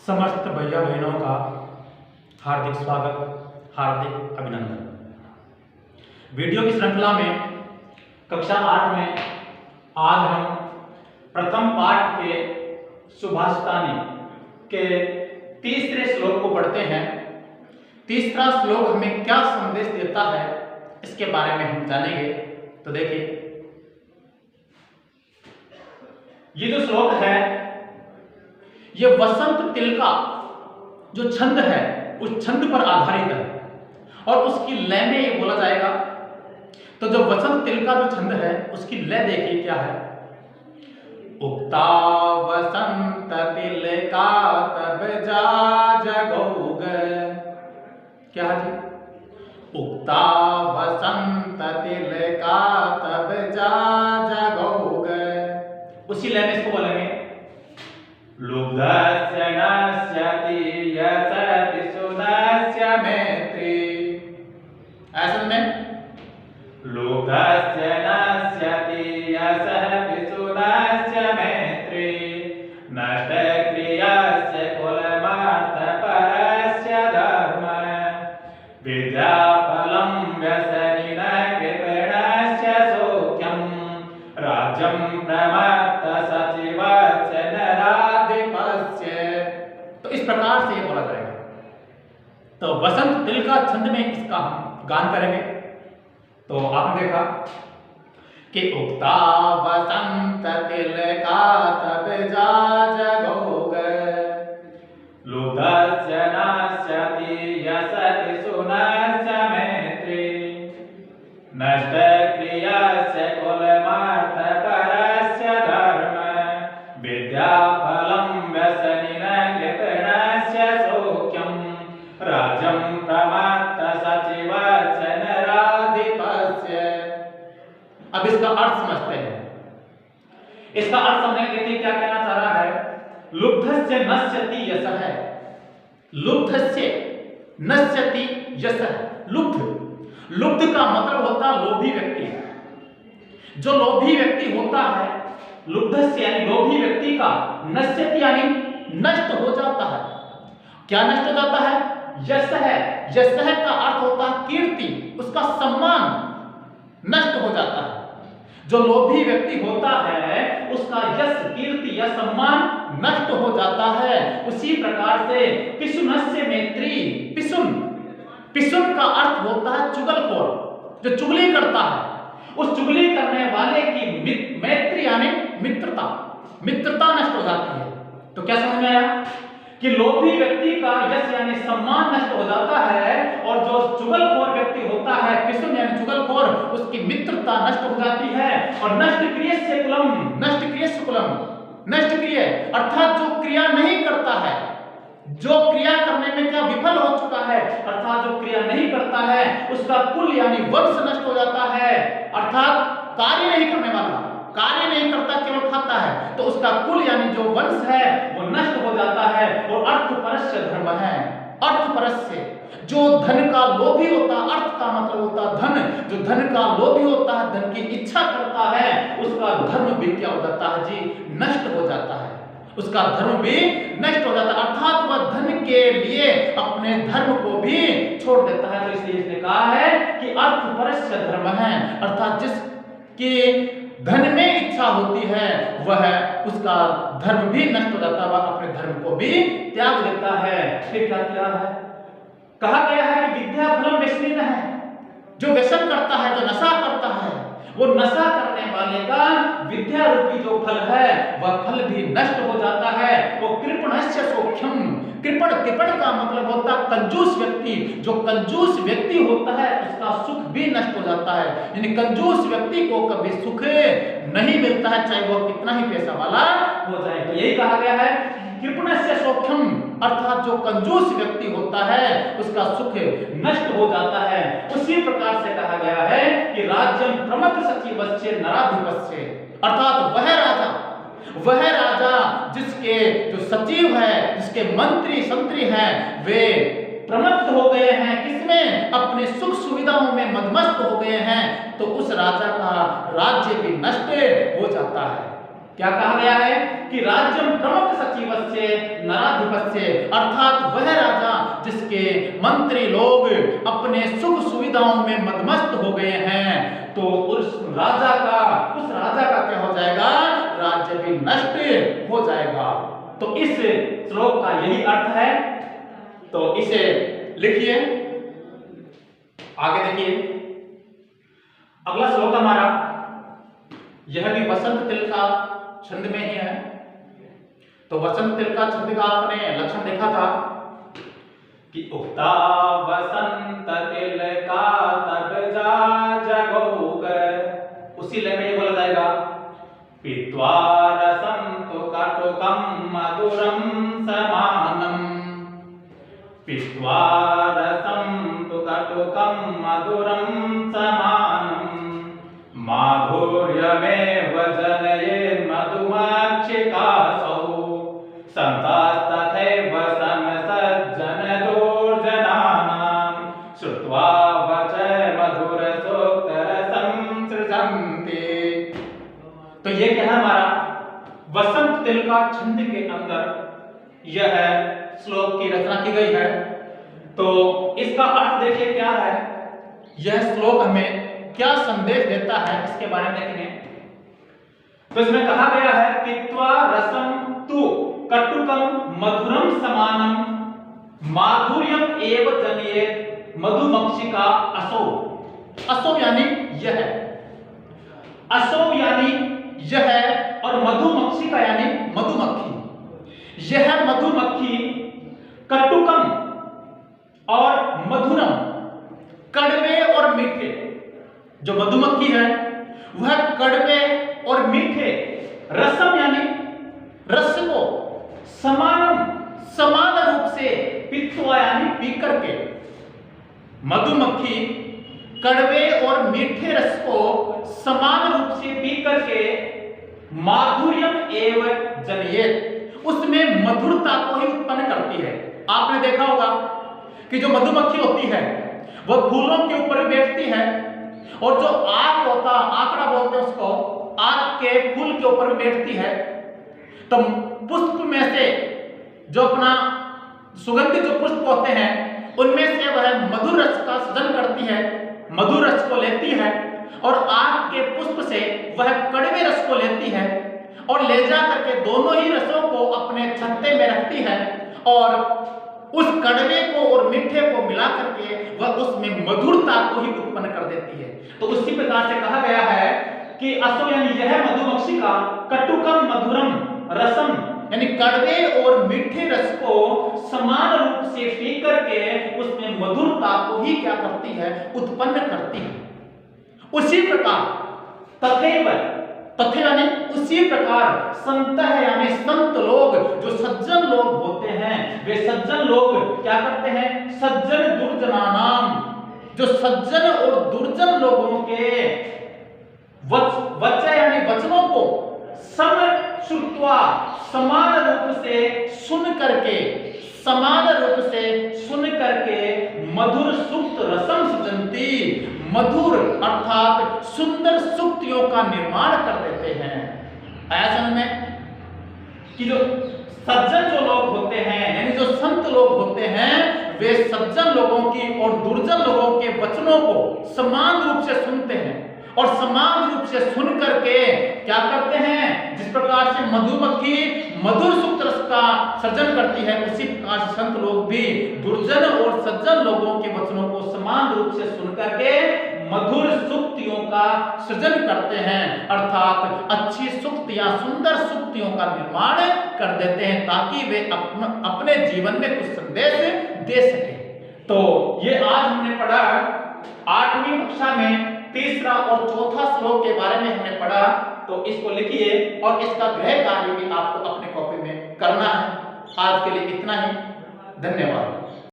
समस्त भैया बहनों का हार्दिक स्वागत, हार्दिक अभिनंदन। वीडियो की श्रृंखला में कक्षा 8 में आज हम प्रथम पाठ के सुभाषितानी के तीसरे श्लोक को पढ़ते हैं। तीसरा श्लोक हमें क्या संदेश देता है इसके बारे में हम जानेंगे। तो देखिए, ये जो श्लोक है ये वसंत तिल का जो छंद है उस छंद पर आधारित है और उसकी लय में ये बोला जाएगा। तो जो वसंत तिल का जो छंद है उसकी लय देखिए क्या है। उगता वसंत तिल का तब जा जगोग, क्या है जी? उगता वसंत तिल का तब जा जगोग। उसी लय में इसको बोलेंगे लुब्धस्य नश्यति यसति सुनस्य मैत्री। ऐसा में लुब्धस्य नश्यति यसति सुनस्य मैत्री, नष्ट क्रियस्य कुलमार्थ परस्य धर्म, विद्याफलं व्यसनिनः कृपणस्य सौख्यं, राज्यं प्रमत्त सचिवस्य नराधिपस्य। तो इस प्रकार से ये बोला जाएगा। तो वसंत तिल का छंद में इसका हम गान करेंगे। तो आपने देखा कि उगता वसंत तिल का तब जा जगोग, लुब्धस्य नश्यति यसति सुनस्य मैत्री, नष्ट क्रियस्य कुलमार्थ परस्य धर्म, विद्याफलं व्यसनिनः कृपणस्य सौख्यं, राज्यं प्रमत्त सचिवस्य नराधिपस्य। अब इसका अर्थ समझते हैं। इसका अर्थ समझने के लिए क्या कहना चाह रहा है? लुब्धस्य नश्यति यशः, लुब्धस्य नश्यति यशः। लुब्ध का मतलब होता लोभी व्यक्ति। जो लोभी व्यक्ति होता है, लुब्धस्य यानी लोभी व्यक्ति का, नश्यति यानी नष्ट हो जाता है। क्या नष्ट हो जाता है? यशः। यशः का अर्थ होता है कीर्ति, उसका सम्मान नष्ट हो जाता है। जो लोभी व्यक्ति होता है उसका यश, कीर्ति या सम्मान नष्ट हो जाता है। उसी प्रकार से पिशुनस्य मैत्री, पिशुन का अर्थ होता है चुगलखोर, जो चुगली करता है। उस चुगली करने वाले की मैत्री यानी मित्रता नष्ट हो जाती है। तो क्या समझ में आया कि लोभी व्यक्ति का यश यानी सम्मान नष्ट हो जाता है और जो चुगलखोर व्यक्ति होता है, पिशुन यानी चुगलखोर, उसकी मित्रता नष्ट हो जाती है। और नष्ट क्रियस्य कुलम, नष्ट क्रिय अर्थात जो क्रिया नहीं करता है, जो क्रिया करने में क्या विफल हो चुका है, अर्थात जो क्रिया नहीं करता है उसका कुल यानी वंश नष्ट हो जाता है। अर्थात कार्य नहीं करने वाला, कार्य नहीं करता, केवल खाता है, तो उसका कुल यानी जो वंश है वो नष्ट हो जाता है। और अर्थपरस्य धर्म है, अर्थपरस्य जो धन का लोभी होता, अर्थ का मतलब होता धन, जो धन का लोभी होता है, धन की इच्छा करता है, उसका धर्म भी क्या हो जाता है जी? नष्ट हो जाता है। उसका धर्म भी नष्ट हो जाता है, अर्थात वह धन के लिए अपने धर्म को भी छोड़ देता है। तो इसलिए इसने कहा है कि अर्थपरस्य धर्म है, अर्थात जिसके धन में इच्छा होती है वह उसका धर्म भी नष्ट हो जाता है, वह अपने धर्म को भी त्याग देता है। फिर क्या किया है? कहा गया है कि विद्याफलम व्यसनिनः है। जो व्यसन करता है, जो नशा करता है, वो नशा करने वाले का विद्या रूपी जो फल है वह फल भी नष्ट हो जाता है। वो कृपणस्य सौख्यम, कृपण का मतलब होता कंजूस व्यक्ति। जो कंजूस व्यक्ति होता है उसका सुख भी नष्ट हो जाता है, यानी कंजूस व्यक्ति को कभी सुख नहीं मिलता है, चाहे वो कितना ही पैसा वाला हो जाए। तो यही कहा गया है कृपणस्य सौख्यम, अर्थात जो कंजूस व्यक्ति होता है उसका सुख नष्ट हो जाता है। उसी प्रकार से कहा गया है कि राज्यं प्रमत्त सचिवस्य नराधिपस्य, अर्थात वह राजा जिसके जो सचिव है, जिसके मंत्री संतरी हैं, वे प्रमत्त हो गए हैं, किसमें? अपने सुख सुविधाओं में मदमस्त हो गए हैं, तो उस राजा का राज्य भी नष्ट हो जाता है। क्या कहा गया है कि राज्यम प्रमुख सचिवस्य, नराधिपस्य, अर्थात वह राजा जिसके मंत्री लोग अपने सुख सुविधाओं में मदमस्त हो गए हैं, तो उस राजा का क्या हो जाएगा? राज्य भी नष्ट हो जाएगा। तो इस श्लोक का यही अर्थ है। तो इसे लिखिए, आगे देखिए। अगला श्लोक हमारा, यह भी वसंत तिल का छंद में ही है। तो वसंत तिल का छंद का आपने लक्षण देखा था कि उक्ता वसंत तिल का तब जा जगोग, उसी लय में ये बोला जाएगा, पीत्वा रसं तु कटुकं मधुरं समानम, पीत्वा रसं तु कटुकं मधुरं समानम, माधुर्यमेव जनयेन् मधुमक्षिकासौ, सन्तास्तथैव समसज्जन दुर्जनानां, श्रुत्वा वचः मधुरसूक्तरसं सृजन्ति। तो ये क्या है हमारा वसंत तिल का छंद के अंदर यह श्लोक की रचना की गई है। तो इसका अर्थ देखिए क्या है, यह श्लोक हमें क्या संदेश देता है इसके बारे में देखेंगे। तो इसमें कहा गया है, पीत्वा रसं तु कटुकं मधुरं समानम, माधुर्यम एव जनयेत् मधुमक्षिका असौ। असौ यानी यह, असौ यानी यह, और मधुमक्षिका यानी मधुमक्खी। यह मधुमक्खी कटुकम और मधुरम, कड़वे और मीठे, जो मधुमक्खी है वह कड़वे और मीठे, रसम यानी रस को, समानम समान रूप से, पीत्वा यानी पी करके, मधुमक्खी कड़वे और मीठे रस को समान रूप से पी करके, माधुर्यम एव जनयेत्, उसमें मधुरता को ही उत्पन्न करती है। आपने देखा होगा कि जो मधुमक्खी होती है वह फूलों के ऊपर बैठती है, और जो आक होता, आंकड़ा बोलते हैं उसको, आक के फूल के ऊपर बैठती है। तो पुष्प में से जो अपना सुगंधित जो पुष्प होते हैं उनमें से वह मधुर रस का सृजन करती है, मधुर रस को लेती है, और आक के पुष्प से वह कड़वे रस को लेती है और ले जा करके दोनों ही रसों को अपने छत्ते में रखती है, और उस कड़वे को और मीठे को मिला करके वह उसमें मधुरता को ही उत्पन्न कर देती है। तो उसी प्रकार से कहा गया है कि असो यानी यह मधुमक्षिका, कटुकम मधुरम रसम यानी कड़वे और मीठे रस को समान रूप से पी करके उसमें मधुरता को ही क्या करती है? उत्पन्न करती है। उसी प्रकार तथैव, तथैव यानी उसी प्रकार, संत है यानी संत लोग, जो सज्जन लोग होते हैं, वे सज्जन लोग क्या करते हैं? सज्जन दुर्जनानाम, जो सज्जन और दुर्जन लोगों के वचन यानी वचनों को सम श्रुत्वा समान रूप से सुन करके, समान रूप से सुन करके मधुर सुक्त रसम सृजन्ति, मधुर अर्थात सुंदर सुक्तियों का निर्माण कर देते हैं। ऐसा में कि जो सज्जन जो लोग होते हैं यानी जो संत लोग होते हैं, वे सज्जन लोगों की और दुर्जन लोगों के वचनों को समान रूप से सुनते हैं, और समान रूप से सुन करके क्या करते हैं? जिस प्रकार से मधुमक्खी मधुर सुक्त रस का सृजन करती है, उसी प्रकार से संत लोग भी दुर्जन और सज्जन लोगों के वचनों को समान रूप से सुन करके मधुर सुक्तियों का सृजन करते हैं, अर्थात अच्छी सुक्तियां, सुंदर सुक्तियों का निर्माण कर देते हैं, ताकि वे अपने जीवन में कुछ संदेश दे सके। तो ये आज हमने पढ़ा 8वीं कक्षा में तीसरा और चौथा श्लोक के बारे में हमने पढ़ा। तो इसको लिखिए और इसका गृह कार्य भी आपको अपने कॉपी में करना है। आज के लिए इतना ही, धन्यवाद।